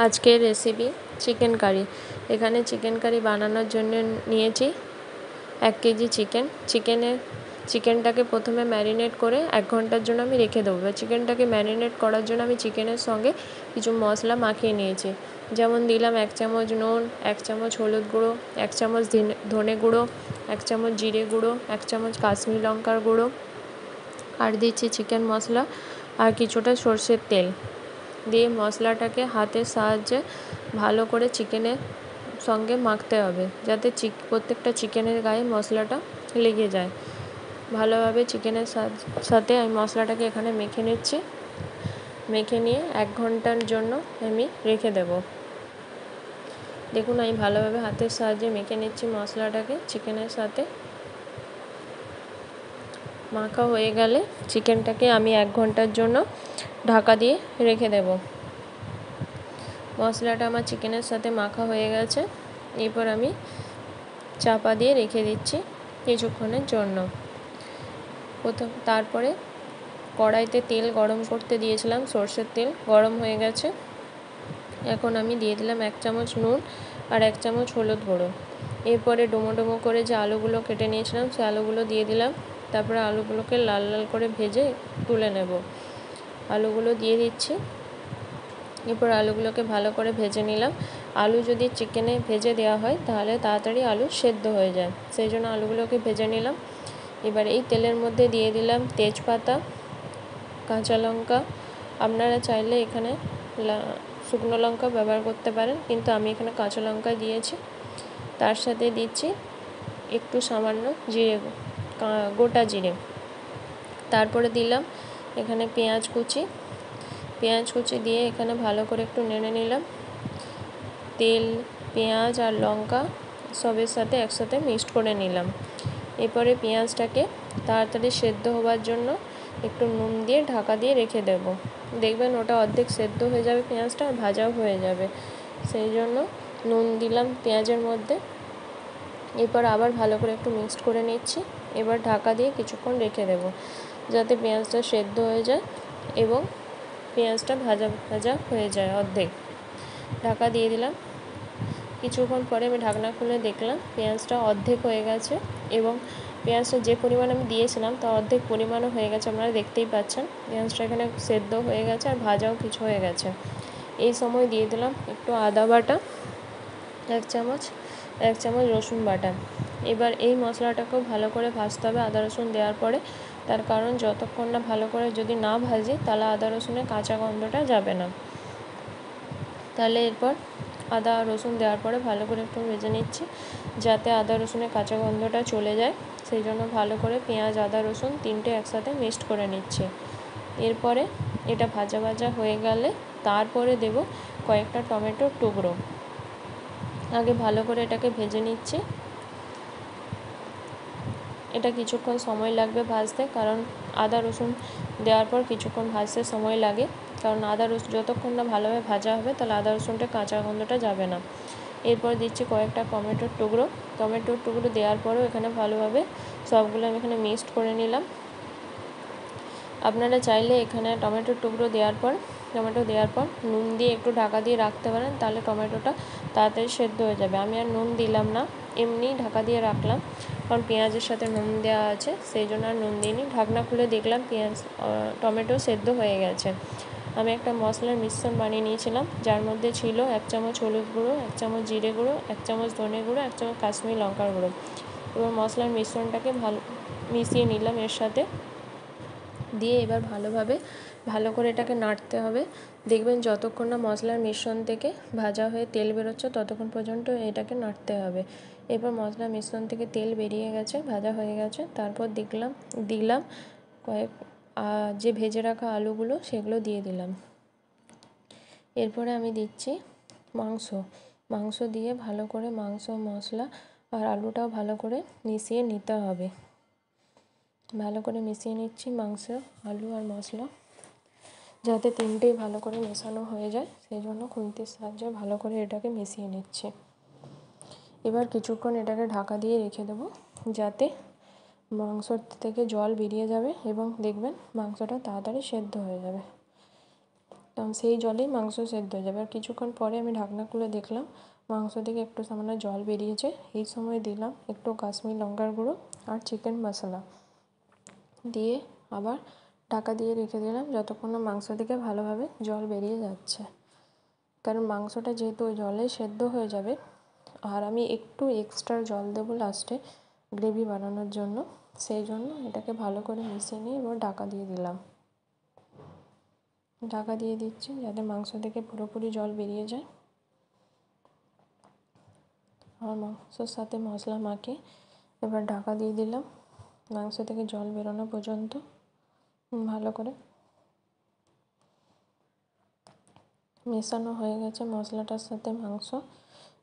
আজকের recipe chicken curry. এখানে chicken curry বানানোর জন্য নিয়েছি 1 কেজি চিকেনটাকে প্রথমে ম্যারিনেট করে 1 ঘন্টার জন্য আমি রেখে দেবো। চিকেনটাকে ম্যারিনেট করার জন্য আমি চিকেনের সঙ্গে কিছু মশলা মাখিয়ে নিয়েছি। যেমন দিলাম 1 চামচ নুন, 1 চামচ হলুদ গুঁড়ো, 1 চামচ ধনে গুঁড়ো, 1 চামচ জিরে গুঁড়ো, 1 চামচ কাশ্মীরি লঙ্কার গুঁড়ো, আর দিচ্ছি চিকেন মশলা আর কিছুটা সর্ষের তেল দিয়ে মশলাটাকে হাতের সাহায্যে ভালো করে চিকেনের সঙ্গে মাখতে হবে, যাতে প্রত্যেকটা চিকেনের গায়ে মশলাটা লেগে যায়। ভালোভাবে চিকেনের সাথে আমি মশলাটাকে এখানে মেখে নিচ্ছি। মেখে নিয়ে 1 ঘন্টার জন্য আমি রেখে দেব। দেখুন আমি ভালোভাবে হাতের সাহায্যে মেখে নিচ্ছি মশলাটাকে চিকেনের সাথে। মাখা হয়ে গেলে চিকেনটাকে আমি 1 ঘন্টার জন্য ঢাকা দিয়ে রেখে দেব। মশলাটা আমার চিকেনের সাথে মাখা হয়ে গেছে। এরপর আমি চাপা দিয়ে রেখে দিচ্ছি কিছুক্ষণের জন্য। তারপরে কড়াইতে তেল গরম করতে দিয়েছিলাম, সর্ষের তেল গরম হয়ে গেছে। এখন আমি দিয়ে দিলাম 1 চামচ নুন আর 1 চামচ হলুদ গুঁড়ো। এরপরে ডুমো ডুমো করে যে আলুগুলো কেটে নিয়েছিলাম সেই আলুগুলো দিয়ে দিলাম। তারপরে আলুগুলোকে লাল লাল করে ভেজে তুলে নেব। আলুগুলো দিয়ে দিচ্ছি। এরপর আলুগুলোকে ভালো করে ভেজে নিলাম। আলু যদি চিকেনে ভেজে দেওয়া হয় তাহলে তাড়াতাড়ি আলু সেদ্ধ হয়ে যায়, সেই জন্য আলুগুলোকে ভেজে নিলাম। এবার এই তেলের মধ্যে দিয়ে দিলাম তেজপাতা, কাঁচা লঙ্কা। আপনারা চাইলে এখানে শুকনো লঙ্কা ব্যবহার করতে পারেন, কিন্তু আমি এখানে কাঁচা লঙ্কা দিয়েছি। তার সাথে দিচ্ছি একটু সামান্য জিরে, গোটা জিরে। তারপরে দিলাম এখানে পেঁয়াজ কুচি দিয়ে এখানে ভালো করে একটু নেড়ে নিলাম। তেল, পেঁয়াজ আর লঙ্কা সবের সাথে একসাথে মিক্সড করে নিলাম। এরপরে পেঁয়াজটাকে তাড়াতাড়ি সেদ্ধ হওয়ার জন্য একটু নুন দিয়ে ঢাকা দিয়ে রেখে দেব। দেখবেন ওটা অর্ধেক সেদ্ধ হয়ে যাবে পেঁয়াজটা, আর ভাজাও হয়ে যাবে, সেই জন্য নুন দিলাম পেঁয়াজের মধ্যে। এরপর আবার ভালো করে একটু মিক্সড করে নিচ্ছি। এবার ঢাকা দিয়ে কিছুক্ষণ রেখে দেব, যাতে পেঁয়াজটা সেদ্ধ হয়ে যায় এবং পেঁয়াজটা ভাজা হয়ে যায় অর্ধেক। ঢাকা দিয়ে দিলাম। কিছুক্ষণ পরে আমি ঢাকনা খুলে দেখলাম পেঁয়াজটা অর্ধেক হয়ে গেছে এবং পেঁয়াজটা যে পরিমাণ আমি দিয়েছিলাম তার অর্ধেক পরিমাণও হয়ে গেছে। আপনারা দেখতেই পাচ্ছেন পেঁয়াজটা এখানে সেদ্ধ হয়ে গেছে আর ভাজাও কিছু হয়ে গেছে। এই সময় দিয়ে দিলাম একটু আদা বাটা, 1 চামচ রসুন বাটা। এবার এই মশলাটাকেও ভালো করে ভাজতে হবে আদা রসুন দেওয়ার পরে। তার কারণ যতক্ষণ না ভালো করে যদি না ভাজি তাহলে আদা রসুনের কাঁচা গন্ধটা যাবে না। তাহলে এরপর আদা রসুন দেওয়ার পরে ভালো করে একটু ভেজে নিচ্ছি, যাতে আদা রসুনের কাঁচা গন্ধটা চলে যায়। সেই জন্য ভালো করে পেঁয়াজ, আদা, রসুন তিনটে একসাথে মিক্সড করে নিচ্ছি। এরপরে এটা ভাজা হয়ে গেলে তারপরে দেব কয়েকটা টমেটোর টুকরো। আগে ভালো করে এটাকে ভেজে নিচ্ছি। এটা কিছুক্ষণ সময় লাগবে ভাজতে, কারণ আদা রসুন দেওয়ার পর কিছুক্ষণ ভাজতে সময় লাগে, কারণ আদা রসুন যতক্ষণ না ভালোভাবে ভাজা হবে তাহলে আদা রসুনটা কাঁচা গন্ধটা যাবে না। এরপর দিচ্ছি কয়েকটা টমেটোর টুকরো দেওয়ার পরেও এখানে ভালোভাবে সবগুলো আমি এখানে মিক্সড করে নিলাম। আপনারা চাইলে এখানে টমেটো দেওয়ার পর নুন দিয়ে একটু ঢাকা দিয়ে রাখতে পারেন, তাহলে টমেটোটা তাড়াতাড়ি সেদ্ধ হয়ে যাবে। আমি আর নুন দিলাম না, এমনিই ঢাকা দিয়ে রাখলাম, কারণ পেঁয়াজের সাথে নুন দেওয়া আছে, সেই জন্য আর নুন দিইনি। ঢাকনা খুলে দেখলাম টমেটো সেদ্ধ হয়ে গেছে। আমি একটা মশলার মিশ্রণ বানিয়ে নিয়েছিলাম, যার মধ্যে ছিল 1 চামচ হলুদ গুঁড়ো, 1 চামচ জিরে গুঁড়ো, 1 চামচ ধনে গুঁড়ো, 1 চামচ কাশ্মীরি লঙ্কার গুঁড়ো। এবার মশলার মিশ্রণটাকে মিশিয়ে নিলাম এর সাথে দিয়ে। এবার ভালো করে এটাকে নাড়তে হবে। দেখবেন যতক্ষণ না মশলার মিশ্রণ থেকে ভাজা হয়ে তেল বেরোচ্ছে ততক্ষণ পর্যন্ত এটাকে নাড়তে হবে। এরপর মশলার মিশ্রণ থেকে তেল বেরিয়ে গেছে, ভাজা হয়ে গেছে। তারপর দিলাম যে ভেজে রাখা আলুগুলো, সেগুলো দিয়ে দিলাম। এরপরে আমি দিচ্ছি মাংস দিয়ে ভালো করে মাংস, মশলা আর আলুটাও ভালো করে মিশিয়ে নিতে হবে। ভালো করে মিশিয়ে নিচ্ছি মাংস, আলু আর মশলা, যাতে তিনটেই ভালো করে মেশানো হয়ে যায়, সেই জন্য খুন্তির সাহায্যে ভালো করে এটাকে মিশিয়ে নিচ্ছি। এবার কিছুক্ষণ এটাকে ঢাকা দিয়ে রেখে দেবো, যাতে মাংস থেকে জল বেরিয়ে যাবে এবং দেখবেন মাংসটা তাড়াতাড়ি সেদ্ধ হয়ে যাবে। সেই জলেই মাংস সেদ্ধ হয়ে যাবে। আর কিছুক্ষণ পরে আমি ঢাকনা খুলে দেখলাম মাংস থেকে একটু সামান্য জল বেরিয়েছে। এই সময় দিলাম একটু কাশ্মীরি লঙ্কার গুঁড়ো আর চিকেন মশলা দিয়ে আবার ঢাকা দিয়ে রেখে দিলাম যতক্ষণ না মাংস থেকে ভালোভাবে জল বেরিয়ে যাচ্ছে। কারণ মাংসটা যেহেতু ওই জলে সেদ্ধ হয়ে যাবে, আর আমি একটু এক্সট্রা জল দেবো লাস্টে গ্রেভি বানানোর জন্য, সেই জন্য এটাকে ভালো করে মিশিয়ে নিয়ে এবার ঢাকা দিয়ে দিলাম। ঢাকা দিয়ে দিচ্ছি যাতে মাংস থেকে পুরোপুরি জল বেরিয়ে যায়। আর মাংসের সাথে মশলা মাখিয়ে এবার ঢাকা দিয়ে দিলাম মাংস থেকে জল বেরোনো পর্যন্ত। ভালো করে মেশানো হয়ে গেছে মশলাটার সাথে মাংস।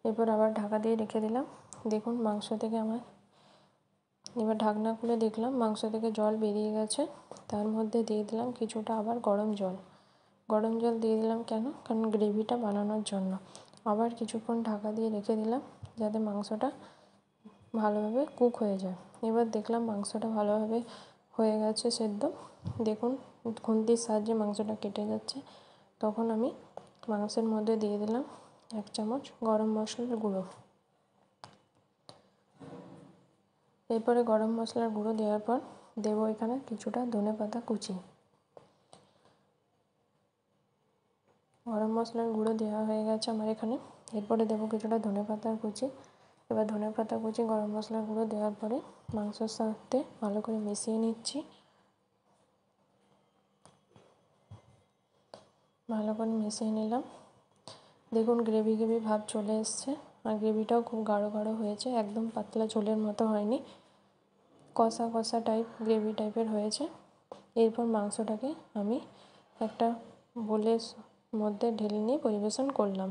এরপর আবার ঢাকা দিয়ে রেখে দিলাম। দেখুন মাংস থেকে আমার এবার ঢাকনা খুলে দেখলাম মাংস থেকে জল বেরিয়ে গেছে। তার মধ্যে দিয়ে দিলাম কিছুটা আবার গরম জল। গরম জল দিয়ে দিলাম কেন? কারণ গ্রেভিটা বানানোর জন্য। আবার কিছুক্ষণ ঢাকা দিয়ে রেখে দিলাম যাতে মাংসটা ভালোভাবে কুক হয়ে যায়। এবার দেখলাম মাংসটা ভালোভাবে হয়ে গেছে সেদ্ধ। দেখুন খুন্তির সাহায্যে মাংসটা কেটে যাচ্ছে। তখন আমি মাংসের মধ্যে দিয়ে দিলাম 1 চামচ গরম মশলার গুঁড়ো। এরপরে গরম মশলার গুঁড়ো দেওয়ার পর দেবো এখানে কিছুটা ধনেপাতা কুচি। গরম মশলার গুঁড়ো দেওয়া হয়ে গেছে আমার এখানে। এরপরে দেবো কিছুটা ধনেপাতার কুচি। এবার ধনেপাতা কুচি গরম মশলার গুঁড়ো দেওয়ার পরে মাংসের সাথে ভালো করে মিশিয়ে নিচ্ছি। ভালো করে মিশিয়ে নিলাম। দেখুন গ্রেভি গ্রেভি ভাব চলে এসছে, আর গ্রেভিটাও খুব গাঢ় গাঢ় হয়েছে, একদম পাতলা ঝোলের মতো হয়নি, কষা কষা টাইপ গ্রেভি টাইপের হয়েছে। এরপর মাংসটাকে আমি একটা বোলের মধ্যে ঢেলে নিয়ে পরিবেশন করলাম।